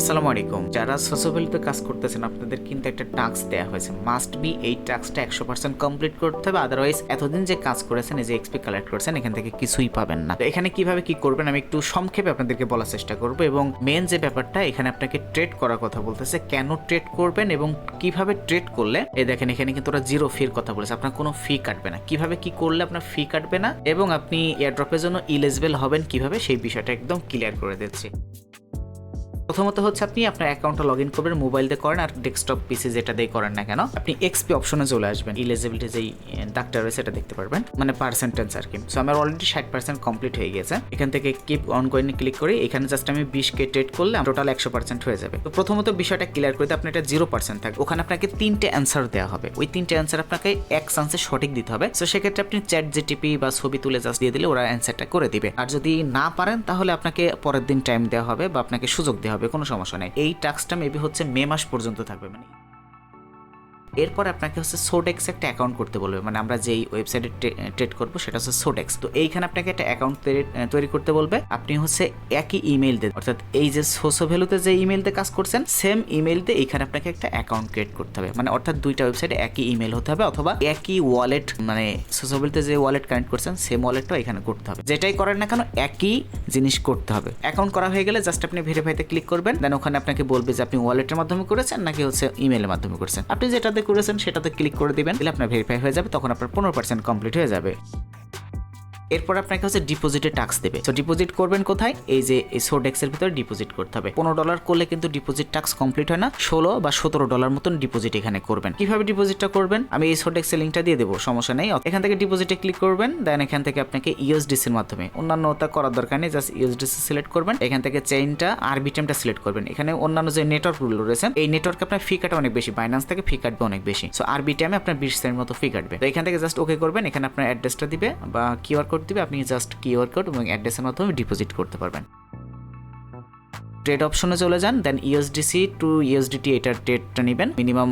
আসসালামু আলাইকুম। যারা সোশ্যাবিলিতে কাজ করতেছেন আপনাদের কিন্তু একটা টাস্ক দেওয়া হয়েছে, মাস্ট বি এই টাস্কটা 100% কমপ্লিট করতে হবে, আদারওয়াইজ এতদিন যে কাজ করেছেন, এই যে এক্সপি কালেক্ট করেছেন, এখান থেকে কিছুই পাবেন না। তো এখানে কিভাবে কি করবেন আমি একটু সংক্ষেপে আপনাদেরকে বলার চেষ্টা করব, এবং মেন যে ব্যাপারটা এখানে আপনাকে ট্রেড করার কথা বলতেছে, কেন ট্রেড করবেন এবং কিভাবে ট্রেড করলে, এই দেখেন এখানে কিন্তু ওরা জিরো ফির কথা বলেছে, আপনার কোনো ফি কাটবে না, কিভাবে কি করলে আপনার ফি কাটবে না এবং আপনি এয়ারড্রপের জন্য ইলিজিবল হবেন কিভাবে, সেই বিষয়টা একদম ক্লিয়ার করে দিচ্ছি। প্রথমত হচ্ছে আপনি আপনার অ্যাকাউন্টটা লগ ইন করবেন, মোবাইল দিয়ে করেন আর ডেস্কটপ পিসি যেটা দিয়ে করেন না কেন, আপনি এক্সপি অপশনে চলে আসবেন, ইলিজিবিলিটি যেই দাগটা রয়েছে এটা দেখতে পারবেন, মানে পার্সেন্টেজ আর কি। সো আমার অলরেডি 60% কমপ্লিট হয়ে গেছে। এখান থেকে কিপ অন গোয়িং ক্লিক করি, এখানে জাস্ট আমি 20K ট্রেড করলে টোটাল 100% হয়ে যাবে। তো প্রথমত বিষয়টা ক্লিয়ার করতে আপনি এটা 0% থাকবে, ওখানে আপনাকে 3টে অ্যান্সার দেওয়া হবে, ওই 3টে অ্যান্সার আপনাকে এক চান্সে সঠিক দিতে হবে। সো সেক্ষেত্রে আপনি চ্যাট জিটিপি বা ছবি তুলে জাস্ট দিয়ে দিলে ওরা অ্যান্সারটা করে দিবে, আর যদি না পারেন তাহলে আপনাকে পরের দিন টাইম দেওয়া হবে বা আপনাকে সুযোগ দেওয়া হবে, কোনো সমস্যা নেই। এই টাস্কটা মেবি হচ্ছে মে মাস পর্যন্ত থাকবে, মানে এরপর আপনাকে হচ্ছে সোডেক্স একটা অ্যাকাউন্ট করতে বলবে, মানে আমরা যেই ওয়েবসাইটে ট্রেড করবো সেটা হচ্ছে সোডেক্স। তো এইখানে আপনাকে একটা অ্যাকাউন্ট তৈরি করতে বলবে, আপনি হচ্ছে একই ইমেল দিয়ে, অর্থাৎ এই যে সোশ্যাল ভ্যালুতে যে ইমেল দিয়ে কাজ করছেন সেম ইমেল দিয়ে এইখানে আপনাকে একটা অ্যাকাউন্ট ক্রিয়েট করতে হবে, মানে অর্থাৎ দুইটা ওয়েবসাইটে একই ইমেল হতে হবে, অথবা একই ওয়ালেট, মানে সোশ্যাল ভ্যালুতে যে ওয়ালেট কানেক্ট করছেন সেম ওয়ালেটটাও এখানে করতে হবে, যেটাই করেন না কেন একই জিনিস করতে হবে। অ্যাকাউন্ট করা হয়ে গেলে জাস্ট আপনি ভেরিফাইতে ক্লিক করবেন, দেন ওখানে আপনাকে বলবে যে আপনি ওয়ালেটের মাধ্যমে করেছেন নাকি হচ্ছে ইমেলের মাধ্যমে করেছেন, আপনি যেটাতে করেছেন সেটাতে ক্লিক করে দিবেন, তাহলে আপনার ভেরিফাই হয়ে যাবে, তখন আপনার 15% কমপ্লিট হয়ে যাবে। এরপর আপনাকে হচ্ছে ডিপোজিটে টাক্স দেবে। তো ডিপোজিট করবেন কোথায়, এই যে এই সোডেক্সের ভিতরে ডিপোজিট করতে হবে। $15 করলে কিন্তু ডিপোজিট টাক্স কমপ্লিট হয় না, $16 বা $17 মতন ডিপোজিট এখানে করবেন। কিভাবে ডিপোজিটটা করবেন আমি এই সোডেক্সের লিঙ্কটা দিয়ে দেবো, সমস্যা নেই। এখান থেকে ডিপোজিটে ক্লিক করবেন, দেন এখান থেকে আপনাকে ইউএসডিসির মাধ্যমে, অন্যান্য তা করার দরকার নেই, জাস্ট ইউএসডিসি সিলেক্ট করবেন, এখান থেকে চেইনটা আরবিটিএমটা সিলেক্ট করবেন। এখানে অন্যান্য যে নেটওয়ার্কগুলো রয়েছে এই নেটওয়ার্কে আপনার ফি কাটা অনেক বেশি, বাইন্যান্স থেকে ফি কাটবে অনেক বেশি, সো আরবিটিএমে আপনার 20 সেন্ট মতো ফি কাটবে। তো এখান থেকে জাস্ট ওকে করবেন, এখানে আপনার অ্যাড্রেসটা দিবে বা কিউআর কোড দিবে, আপনি জাস্ট কিউআর কোড এবং অ্যাড্রেসের মাধ্যমে ডিপোজিট করতে পারবেন। ট্রেড অপশনে চলে যান, দেন ইউএসডিসি টু ইউএসডিটি এটার ট্রেডটা নেবেন, মিনিমাম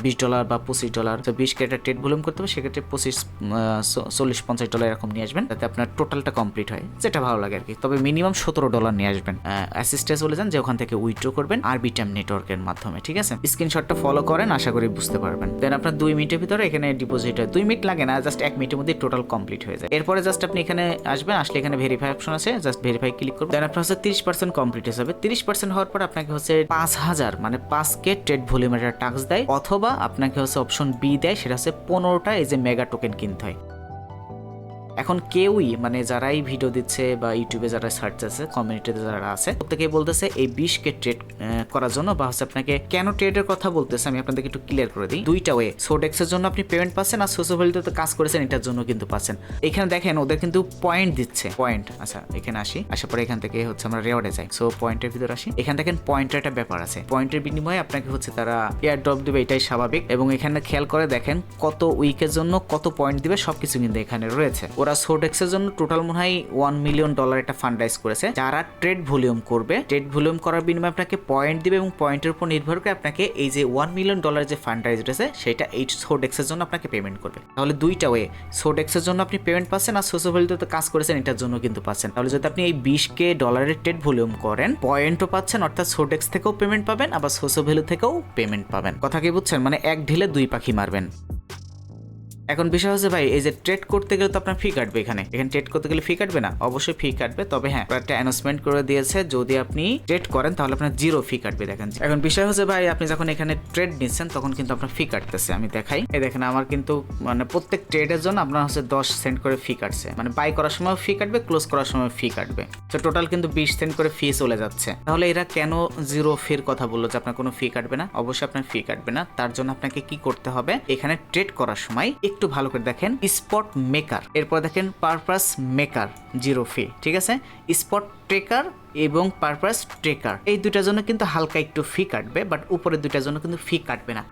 $20 বা $25। তো 20K এটা ট্রেড ভলিউম করতে হবে, সেক্ষেত্রে 40-50 এরকম নিয়ে আসবেন, যাতে আপনার টোটালটা কমপ্লিট হয়, যেটা ভালো লাগে আর কি। তবে মিনিমাম $17 নিয়ে আসবেন। অ্যাসিস্টে চলে যান, যে ওখান থেকে উইথড্র করবেন আরবিটিএম নেটওয়ার্কের মাধ্যমে, ঠিক আছে। স্ক্রিনশটটা ফলো করেন, আশা করি বুঝতে পারবেন। দেন আপনার 2 মিনিটের ভিতরে এখানে ডিপোজিট হয়, 2 মিনিট লাগে না, জাস্ট 1 মিনিটের মধ্যে টোটাল কমপ্লিট হয়ে যায়। এরপরে জাস্ট আপনি এখানে আসবেন, আসলে এখানে ভেরিফাই অপশন আছে, জাস্ট ভেরিফাই ক্লিক করবেন, দেন আপনার হচ্ছে 30% কমপ্লিট হয়ে যাবে। 30% হওয়ার পর আপনাকে হচ্ছে 5000 মানে 5K ট্রেড ভলিউমের একটা টাস্ক দেয়, অথবা আপনাকে হচ্ছে অপশন বি দেয়, সেটা হচ্ছে 15টা এই যে মেগা টোকেন কিনতে হয়। এখন কেউই, মানে যারাই ভিডিও দিচ্ছে বা ইউটিউবে যারা সার্চ আছে, কমিউনিটিতে যারা আছে, প্রত্যেকেই বলতেছে এই 20K ট্রেড করার জন্য, বা হচ্ছে আপনাকে কেন ট্রেডের কথা বলতেছে আমি আপনাদেরকে একটু ক্লিয়ার করে দিই। দুইটা ওয়ে, সোডেক্সের জন্য আপনি পেমেন্ট পাচ্ছেন, আর সোশ্যাবিলিটিতে কাজ করেছেন এটার জন্য কিন্তু পাচ্ছেন। এখানে দেখেন ওদের কিন্তু পয়েন্ট দিচ্ছে, পয়েন্ট। আচ্ছা এখানে আসি, আসার পরে এখান থেকে হচ্ছে আমরা রেওয়ার্ডে যাই। সো পয়েন্টের ভিতরে আসি, এখানে দেখেন পয়েন্টের একটা ব্যাপার আছে, পয়েন্টের বিনিময়ে আপনাকে হচ্ছে তারা এয়ার ড্রপ দিবে, এটাই স্বাভাবিক। এবং এখানে খেয়াল করে দেখেন কত উইকের জন্য কত পয়েন্ট দিবে, সবকিছু কিন্তু এখানে রয়েছে। ওরা সোডেক্সের জন্য টোটাল মনে হয় $1 মিলিয়ন একটা ফান্ড রাইজ করেছে, যারা ট্রেড ভলিউম করবে, ট্রেড ভলিউম করার বিনিময়ে আপনাকে পয়েন্ট দিবে, এবং পয়েন্টের উপর নির্ভর করে আপনাকে এই যে $1 মিলিয়ন যে ফান্ড রাইজ রয়েছে সেটা এই সোডেক্সের জন্য আপনাকে পেমেন্ট করবে। তাহলে দুইটা ওয়ে, সোডেক্সের জন্য আপনি পেমেন্ট পাচ্ছেন, আর সোশ্যাবিলিটিতে কাজ করেছেন এটার জন্য কিন্তু পাচ্ছেন। তাহলে যদি আপনি এই $20K ট্রেড ভলিউম করেন, পয়েন্টও পাচ্ছেন, অর্থাৎ সোডেক্স থেকেও পেমেন্ট পাবেন, আবার সোশ্যাবিলিটি থেকেও পেমেন্ট পাবেন। কথা কি বুঝছেন, মানে এক ঢিলে 2 পাখি মারবেন। এখন বিষয় হচ্ছে ভাই, এই যে ট্রেড করতে গেলে তো আপনার ফি কাটবে, এখানে ট্রেড করতে গেলে ফি কাটবে না, অবশ্যই ফি কাটবে। তবে হ্যাঁ, একটা অ্যানাউন্সমেন্ট করে দিয়েছে যদি আপনি ট্রেড করেন তাহলে আপনার 0 ফি কাটবে। দেখেন এখন বিষয় হচ্ছে ভাই, আপনি যখন এখানে ট্রেড নিচ্ছেন তখন কিন্তু আপনার ফি কাটতেছে, আমি দেখাই। এই দেখেন আমার কিন্তু মানে প্রত্যেক ট্রেডের জন্য আপনার হচ্ছে 10 সেন্ট করে ফি কাটছে, মানে বাই করার সময় ফি কাটবে, ক্লোজ করার সময় ফি কাটবে। তো টোটাল কিন্তু 20 সেন্ট করে ফি চলে যাচ্ছে। তাহলে এরা কেন 0 ফির কথা বললো যে আপনার কোনো ফি কাটবে না? অবশ্যই আপনার ফি কাটবে না। তার জন্য আপনাকে কি করতে হবে, এখানে ট্রেড করার সময় একটু ভালো করে দেখেন স্পট মেকার, এরপর দেখেন পারপাস মেকার 0 ফি, ঠিক আছে। স্পট ট্রেকার এবং পারপাস ট্রেকার এই দুটার জন্য কিন্তু হালকা একটু ফি কাটবে, বাট উপরের দুটার জন্য কিন্তু ফি কাটবে না।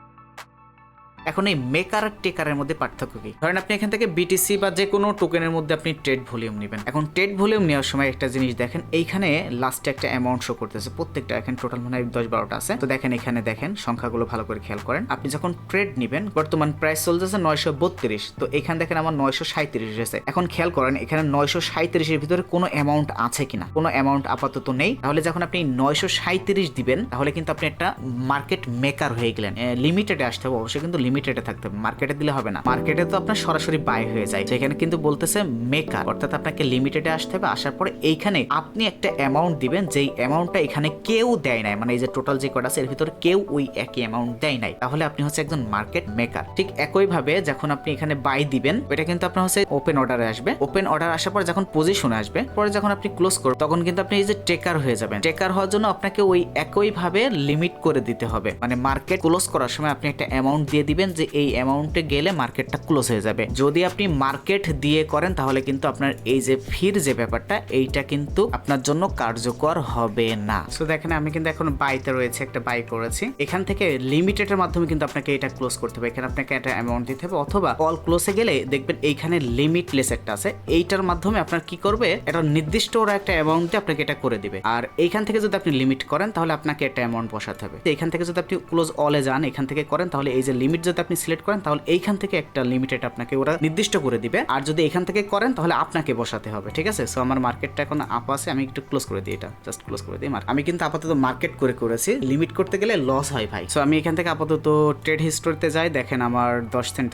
এখন এই মেকার আর টেকারের মধ্যে পার্থক্য কি? ধরেন আপনি এখান থেকে বিটিসি বা যে কোনো টোকেনের মধ্যে আপনি ট্রেড ভলিউম নেবেন। এখন ট্রেড ভলিউম নেওয়ার সময় একটা জিনিস দেখেন, এইখানে লাস্টে একটা অ্যামাউন্ট শো করতেছে, প্রত্যেকটা এখানে টোটাল মনে হয় 10-12টা আছে। তো দেখেন এখানে দেখেন সংখ্যাগুলো ভালো করে খেয়াল করেন। আপনি যখন ট্রেড নেবেন, বর্তমান প্রাইস চলতেছে 932, তো এখানে দেখেন আমার 937 এসেছে। এখন খেয়াল করেন এখানে 937 এর ভিতরে কোনো অ্যামাউন্ট আছে কিনা, কোনো অ্যামাউন্ট আপাতত নেই। তাহলে যখন আপনি 937 দিবেন তাহলে কিন্তু আপনি একটা মার্কেট মেকার হয়ে গেলেন। লিমিটেডে আসতে হবে অবশ্যই, কিন্তু লিমিটেডে থাকতে হবে, মার্কেটে দিলে হবে না। মার্কেটে তো আপনার সরাসরি বাই হয়ে যায়, সেখানে কিন্তু বলতেছে মেকার, অর্থাৎ আপনাকে লিমিটেডে আসতে হবে। আসার পরে এইখানে আপনি একটা অ্যামাউন্ট দিবেন, যেই অ্যামাউন্টটা এখানে কেউ দেয় নাই, মানে এই যে টোটাল যে কটা আছে এর ভিতরে কেউ ওই একই অ্যামাউন্ট দেয় নাই, তাহলে আপনি হচ্ছে একজন মার্কেট মেকার। ঠিক একই ভাবে যখন আপনি এখানে বাই দিবেন, ওইটা কিন্তু আপনার হচ্ছে ওপেন অর্ডারে আসবে। ওপেন অর্ডার আসার পর যখন পজিশনে আসবে, পরে যখন আপনি ক্লোজ করবেন তখন কিন্তু আপনি এই যে টেকার হয়ে যাবেন। টেকার হওয়ার জন্য আপনাকে ওই একই ভাবে লিমিট করে দিতে হবে, মানে মার্কেট ক্লোজ করার সময় আপনি একটা অ্যামাউন্ট দিয়ে দিবেন যে এই অ্যামাউন্টে গেলে মার্কেটটা ক্লোজ হয়ে যাবে। যদি আপনি মার্কেট দিয়ে করেন তাহলে কিন্তু আপনার এই যে ফির যে ব্যাপারটা, এইটা কিন্তু আপনার জন্য কার্যকর হবে না। সো দেখেন আমি কিন্তু এখন বাইতে রয়েছে, একটা বাই করেছি। এখান থেকে লিমিটেডের মাধ্যমে কিন্তু আপনাকে এটা ক্লোজ করতে হবে, এখানে আপনাকে একটা অ্যামাউন্ট দিতে হবে, অথবা অল ক্লোজে গেলে দেখবেন এইখানে লিমিটলেস একটা আছে, এইটার মাধ্যমে আপনার কি করবে, এটা নির্দিষ্ট ওরা একটা অ্যামাউন্ট দিয়ে আপনাকে এটা করে দিবে। আর এইখান থেকে যদি আপনি লিমিট করেন তাহলে আপনাকে একটা অ্যামাউন্ট বসাতে হবে। এইখান থেকে যদি আপনি ক্লোজ অলে যান, এখান থেকে করেন, তাহলে এই যে লিমিট যদি আপনি সিলেক্ট করেন তাহলে এইখান থেকে একটা লিমিটেড আপনাকে ওরা নির্দিষ্ট করে দিবে। আর যদি এখান থেকে করেন তাহলে আপনাকে বসাতে হবে, ঠিক আছে? সো আমার মার্কেটটা এখন আপ আছে, আমি একটু ক্লোজ করে দিই, এটা জাস্ট ক্লোজ করে দিই। আমি কিন্তু আপাতত মার্কেট করেছি, লিমিট করতে গেলে লস হয় ভাই। সো আমি এখান থেকে আপাতত ট্রেড হিস্টোরিতে যাই, দেখেন আমার 10 সেন্ট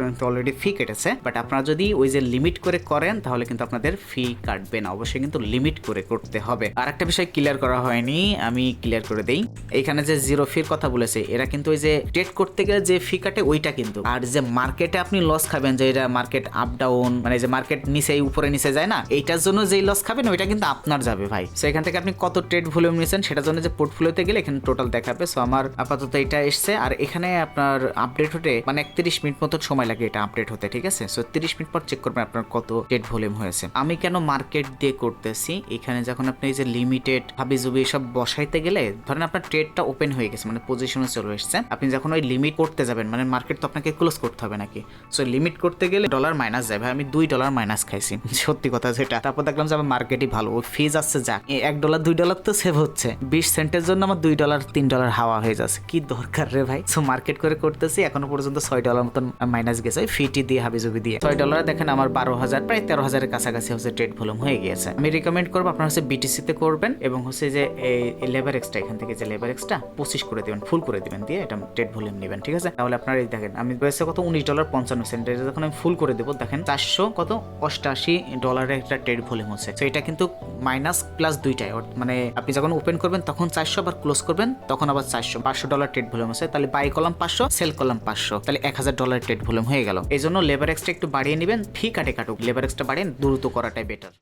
কিন্তু অলরেডি ফি কেটেছে। বাট আপনারা যদি ওই যে লিমিট করে করেন তাহলে কিন্তু আপনাদের ফি কাটবে না, অবশ্যই কিন্তু লিমিট করে করতে হবে। আর একটা বিষয় ক্লিয়ার করা হয়নি, আমি ক্লিয়ার করে দেই। এখানে যে জিরো ফির কথা বলেছে, এরা কিন্তু ওই যে ট্রেড করতে গেলে যে ফি কাটে ওইটা কিন্তু, আর যে মার্কেটে আপনি লস খাবেন, যে এটা মার্কেট আপ ডাউন, মানে যে মার্কেট নিচে উপরে নিচে যায় না, এইটার জন্য যেই লস খাবেন ওইটা কিন্তু আপনার যাবে ভাই। সো এখান থেকে আপনি কত ট্রেড ভলিউম নিয়েছেন সেটার জন্য যে পোর্টফোলিওতে গেলে এখানে টোটাল দেখাবে। সো আমার আপাতত এটা এসছে, আর এখানে আপনার আপডেট হতে মানে 31 মিনিট মতো সময় লাগে এটা আপডেট হতে, ঠিক আছে? সো 30 মিনিট পর চেক করবেন আপনার কত ট্রেড ভলিউম হয়েছে। আমি কেন মার্কেট দিয়ে করতেছি, এখানে যখন আপনি এই যে লিমিটেড হাবিজুবি সব বসাইতে গেলে, ধরেন আপনার ট্রেডটা ওপেন হয়ে গেছে, মানে পজিশনে চলে এসেছে, আপনি যখন ওই লিমিট করতে যাবেন, মানে মার্কেট তো আপনাকে ক্লোজ করতে হবে নাকি, সো লিমিট করতে গেলে ডলার মাইনাস যায় ভাই। আমি $2 মাইনাস খাইছি, সত্যি কথা যেটা। তারপর দেখলাম যে আমার মার্কেটই ভালো, ওই ফিজ আসছে যা, $1 $2 তো সেভ হচ্ছে, 20 সেন্টের জন্য আমার $2 $3 হাওয়া হয়ে যাচ্ছে, কি দরকার রে ভাই। সো মার্কেট করতেছি, এখনো পর্যন্ত $6 মতন মাইনাস গেছে ওই ফিটি দিয়ে, হাবিজুবি দিয়ে। $6 দেখেন আমার 12,000 প্রায় 13,000-এর কাছাকাছি হচ্ছে ট্রেড ভলিউম হয়ে গিয়েছে। আমি রিকমেন্ড করবো আপনার হচ্ছে বিটিসি তে করবেন, এবং হচ্ছে যে এই লেবার এক্সট্রা, এখান থেকে যে লেবার এক্সট্রা 25 করে দিবেন, ফুল করে দিবেন, দিয়ে এটা ট্রেড ভলিউম নেবেন, ঠিক আছে? তাহলে আপনার এই দেখেন আমি বলেছে কত $19.55, যখন আমি ফুল করে দেবো দেখেন 488 ডলারের একটা ট্রেড ভলিউম হচ্ছে। তো এটা কিন্তু মাইনাস প্লাস দুইটাই, মানে আপনি যখন ওপেন করবেন তখন 400, আবার ক্লোজ করবেন তখন আবার 400, $500 ট্রেড ভলিউম আছে। তাহলে বাই করলাম 500, সেল করলাম 500, তাহলে $1000 ট্রেড ভলিউম হয়ে গেল। এই জন্য লেবার এক্সট্রা একটু বাড়িয়ে নেবেন, ফি কাটুক, লেবার এক্সট্রা বাড়িয়ে দ্রুত করাটাই বেটার।